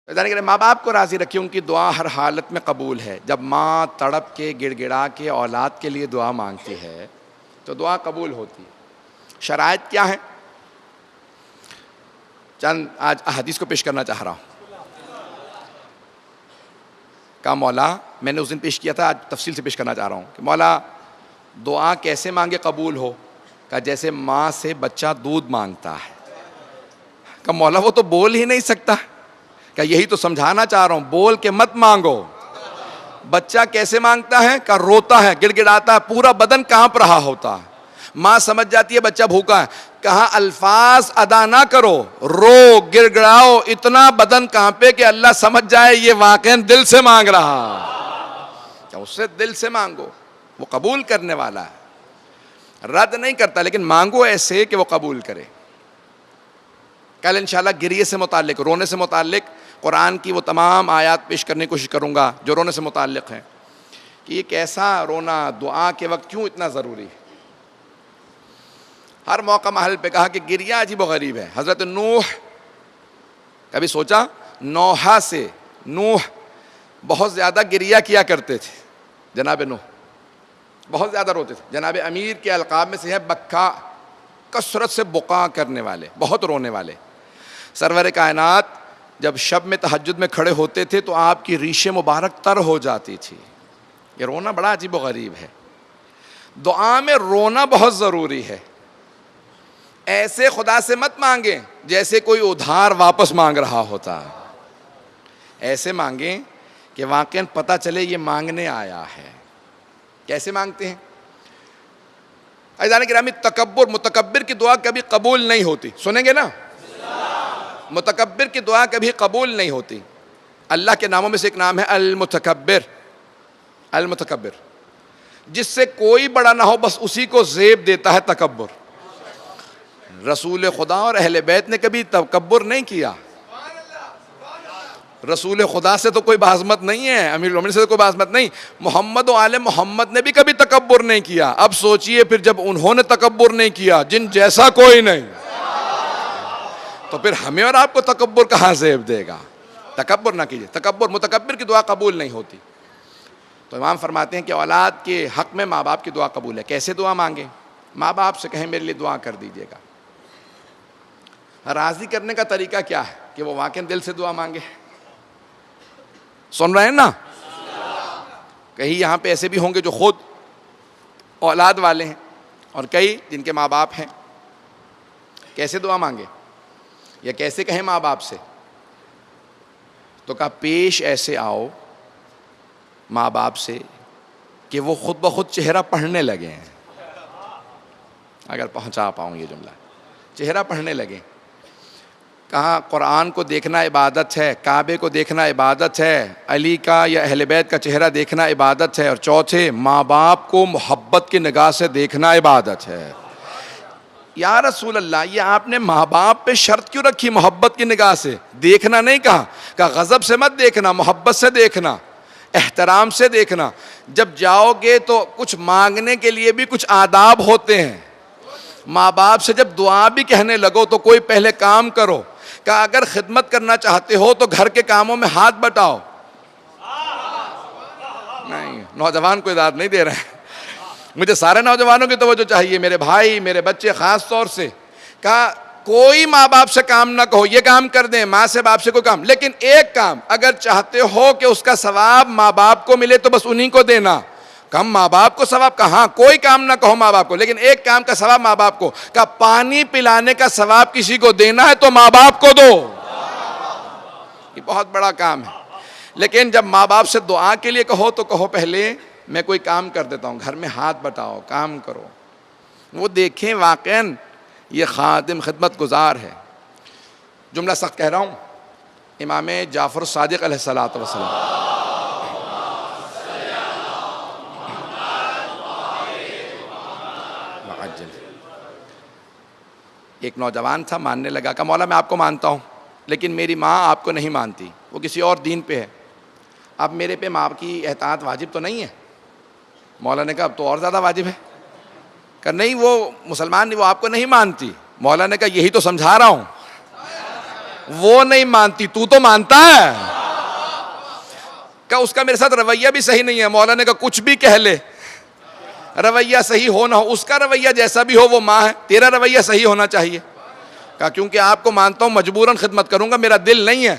یعنی کہ ماں باپ کو راضی رکھیے، ان کی دعا ہر حالت میں قبول ہے۔ جب ماں تڑپ کے گڑ گڑا کے اولاد کے لیے دعا مانگتی ہے تو دعا قبول ہوتی ہے۔ شرائط کیا ہیں؟ چند آج احادیث کو پیش کرنا چاہ رہا ہوں۔ کہا مولا، میں نے اس دن پیش کیا تھا، آج تفصیل سے پیش کرنا چاہ رہا ہوں کہ مولا دعا کیسے مانگے قبول ہو؟ کہا جیسے ماں سے بچہ دودھ مانگتا ہے۔ کہا مولا وہ تو بول ہی نہیں سکتا۔ کہ یہی تو سمجھانا چاہ رہا ہوں، بول کے مت مانگو۔ بچہ کیسے مانگتا ہے؟ کہ روتا ہے، گڑ گڑاتا ہے، پورا بدن کانپ رہا ہوتا ہے، ماں سمجھ جاتی ہے بچہ بھوکا ہے۔ کہا الفاظ ادا نہ کرو، رو گڑ گڑاؤ، اتنا بدن کانپے کہ اللہ سمجھ جائے یہ واقعاً دل سے مانگ رہا۔ کہ اس سے دل سے مانگو، وہ قبول کرنے والا ہے، رد نہیں کرتا، لیکن مانگو ایسے کہ وہ قبول کرے۔ کل انشاءاللہ گریے سے متعلق، رونے سے متعلق قرآن کی وہ تمام آیات پیش کرنے کی کوشش کروں گا جو رونے سے متعلق ہیں، کہ یہ کیسا رونا دعا کے وقت کیوں اتنا ضروری ہے۔ ہر موقع محل پہ کہا کہ گریہ عجیب و غریب ہے۔ حضرت نوح، کبھی سوچا نوحہ سے، نوح بہت زیادہ گریہ کیا کرتے تھے، جناب نوح بہت زیادہ روتے تھے۔ جناب امیر کے القاب میں سے ہے بکا، کثرت سے بقا کرنے والے، بہت رونے والے۔ سرور کائنات جب شب میں تہجد میں کھڑے ہوتے تھے تو آپ کی ریشیں مبارک تر ہو جاتی تھی۔ یہ رونا بڑا عجیب و غریب ہے۔ دعا میں رونا بہت ضروری ہے۔ ایسے خدا سے مت مانگیں جیسے کوئی ادھار واپس مانگ رہا ہوتا، ایسے مانگیں کہ واقعاً پتہ چلے یہ مانگنے آیا ہے۔ کیسے مانگتے ہیں؟ عزیزان گرامی، تکبر، متکبر کی دعا کبھی قبول نہیں ہوتی۔ سنیں گے نا؟ متکبر کی دعا کبھی قبول نہیں ہوتی۔ اللہ کے ناموں میں سے ایک نام ہے المتکبر۔ المتکبر، جس سے کوئی بڑا نہ ہو بس اسی کو زیب دیتا ہے تکبر۔ رسول خدا اور اہل بیت نے کبھی تکبر نہیں کیا۔ رسول خدا سے تو کوئی بازمت نہیں ہے، امیر المومنین سے تو کوئی بازمت نہیں، محمد و آل محمد نے بھی کبھی تکبر نہیں کیا۔ اب سوچئے پھر جب انہوں نے تکبر نہیں کیا، جن جیسا کوئی نہیں، تو پھر ہمیں اور آپ کو تکبر کہاں زیب دے گا؟ تکبر نہ کیجئے۔ تکبر، متکبر کی دعا قبول نہیں ہوتی۔ تو امام فرماتے ہیں کہ اولاد کے حق میں ماں باپ کی دعا قبول ہے۔ کیسے دعا مانگیں؟ ماں باپ سے کہیں میرے لیے دعا کر دیجئے گا۔ راضی کرنے کا طریقہ کیا ہے؟ کہ وہ واقعاً دل سے دعا مانگے۔ سن رہے ہیں نا؟ کئی یہاں پہ ایسے بھی ہوں گے جو خود اولاد والے ہیں اور کئی جن کے ماں باپ ہیں۔ کیسے دعا مانگے یا کیسے کہیں ماں باپ سے؟ تو کہا پیش ایسے آؤ ماں باپ سے کہ وہ خود بخود چہرہ پڑھنے لگے ہیں۔ اگر پہنچا پاؤں یہ جملہ، چہرہ پڑھنے لگے۔ کہا قرآن کو دیکھنا عبادت ہے، کعبے کو دیکھنا عبادت ہے، علی کا یا اہل بیت کا چہرہ دیکھنا عبادت ہے، اور چوتھے ماں باپ کو محبت کی نگاہ سے دیکھنا عبادت ہے۔ یا رسول اللہ، یہ آپ نے ماں باپ پہ شرط کیوں رکھی محبت کی نگاہ سے؟ دیکھنا نہیں کہا، کہ غضب سے مت دیکھنا، محبت سے دیکھنا، احترام سے دیکھنا۔ جب جاؤ گے تو کچھ مانگنے کے لیے بھی کچھ آداب ہوتے ہیں۔ ماں باپ سے جب دعا بھی کہنے لگو تو کوئی پہلے کام کرو، کہ اگر خدمت کرنا چاہتے ہو تو گھر کے کاموں میں ہاتھ بٹاؤ۔ نہیں، نوجوان کو اجازت نہیں دے رہے ہیں، مجھے سارے نوجوانوں کی توجہ چاہیے، میرے بھائی، میرے بچے خاص طور سے۔ کہا کوئی ماں باپ سے کام نہ کہو، یہ کام کر دیں، ماں سے باپ سے کوئی کام، لیکن ایک کام اگر چاہتے ہو کہ اس کا ثواب ماں باپ کو ملے تو بس انہی کو دینا۔ کم ماں باپ کو ثواب کہاں، کوئی کام نہ کہو ماں باپ کو، لیکن ایک کام کا ثواب ماں باپ کو۔ کہ پانی پلانے کا ثواب کسی کو دینا ہے تو ماں باپ کو دو۔ یہ بہت بڑا کام ہے۔ لیکن جب ماں باپ سے دعا کے لیے کہو تو کہو پہلے میں کوئی کام کر دیتا ہوں، گھر میں ہاتھ بٹاؤ، کام کرو، وہ دیکھیں واقعاً یہ خادم خدمت گزار ہے۔ جملہ سخت کہہ رہا ہوں، امام جعفر صادق علیہ السلام، ایک نوجوان تھا، ماننے لگا، کہ مولا میں آپ کو مانتا ہوں لیکن میری ماں آپ کو نہیں مانتی، وہ کسی اور دین پہ ہے، اب میرے پہ ماں کی اطاعت واجب تو نہیں ہے؟ مولا نے کہا اب تو اور زیادہ واجب ہے۔ کہ نہیں، وہ مسلمان نہیں، وہ آپ کو نہیں مانتی۔ مولا نے کہا یہی تو سمجھا رہا ہوں۔ وہ نہیں مانتی، تو مانتا ہے. کہ اس کا میرے ساتھ رویہ بھی صحیح نہیں ہے. مولا نے کہا کچھ بھی کہہ لے، رویہ صحیح ہو نہ ہو، اس کا رویہ جیسا بھی ہو وہ ماں ہے، تیرا رویہ صحیح ہونا چاہیے. کہا کیونکہ آپ کو مانتا ہوں مجبوراً خدمت کروں گا، میرا دل نہیں ہے.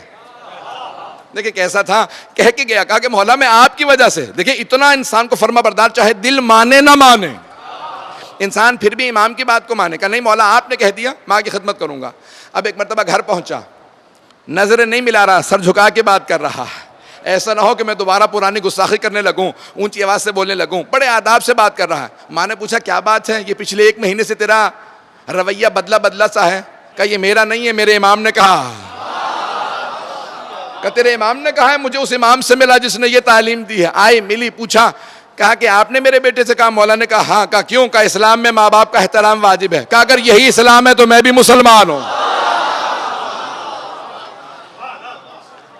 دیکھیں کیسا تھا، کہہ کے گیا، کہا کہ مولا میں آپ کی وجہ سے، دیکھیں اتنا انسان کو فرما بردار، چاہے دل مانے نہ مانے، انسان پھر بھی امام کی بات کو مانے. کہا نہیں مولا آپ نے کہہ دیا، ماں کی خدمت کروں گا. اب ایک مرتبہ گھر پہنچا، نظریں نہیں ملا رہا، سر جھکا کے بات کر رہا، ایسا نہ ہو کہ میں دوبارہ پرانی گستاخی کرنے لگوں، اونچی آواز سے بولنے لگوں. بڑے آداب سے بات کر رہا ہے. ماں نے پوچھا کیا بات ہے، یہ پچھلے 1 مہینے سے تیرا رویہ بدلا سا ہے. کہا یہ میرا نہیں ہے، میرے امام نے کہا. کہ تیرے امام نے کہا ہے، مجھے اس امام سے ملا جس نے یہ تعلیم دی ہے. آئی ملی، پوچھا، کہا کہ آپ نے میرے بیٹے سے کہا. مولا نے کہا ہاں. کہا کیوں؟ کہا اسلام میں ماں باپ کا احترام واجب ہے. کہا اگر یہی اسلام ہے تو میں بھی مسلمان ہوں.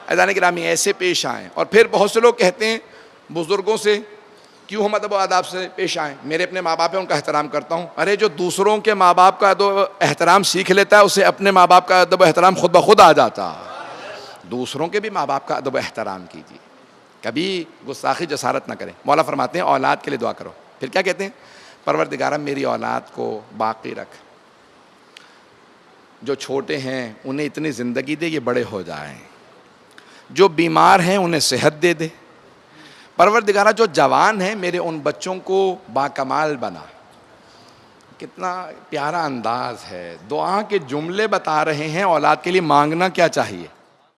عزیزان گرامی ایسے پیش آئیں. اور پھر بہت سے لوگ کہتے ہیں بزرگوں سے کیوں ہم ادب و آداب سے پیش آئیں، میرے اپنے ماں باپ ہیں ان کا احترام کرتا ہوں. ارے جو دوسروں کے ماں باپ کا ادب و احترام سیکھ لیتا ہے اسے اپنے ماں باپ کا ادب و احترام خود بخود آ جاتا. دوسروں کے بھی ماں باپ کا ادب و احترام کیجیے، کبھی گستاخی جسارت نہ کریں. مولا فرماتے ہیں اولاد کے لیے دعا کرو. پھر کیا کہتے ہیں؟ پروردگارہ میری اولاد کو باقی رکھ، جو چھوٹے ہیں انہیں اتنی زندگی دے یہ بڑے ہو جائیں، جو بیمار ہیں انہیں صحت دے دے. پروردگارہ جو جوان ہیں میرے ان بچوں کو باکمال بنا. کتنا پیارا انداز ہے، دعا کے جملے بتا رہے ہیں. اولاد کے لیے مانگنا کیا چاہیے؟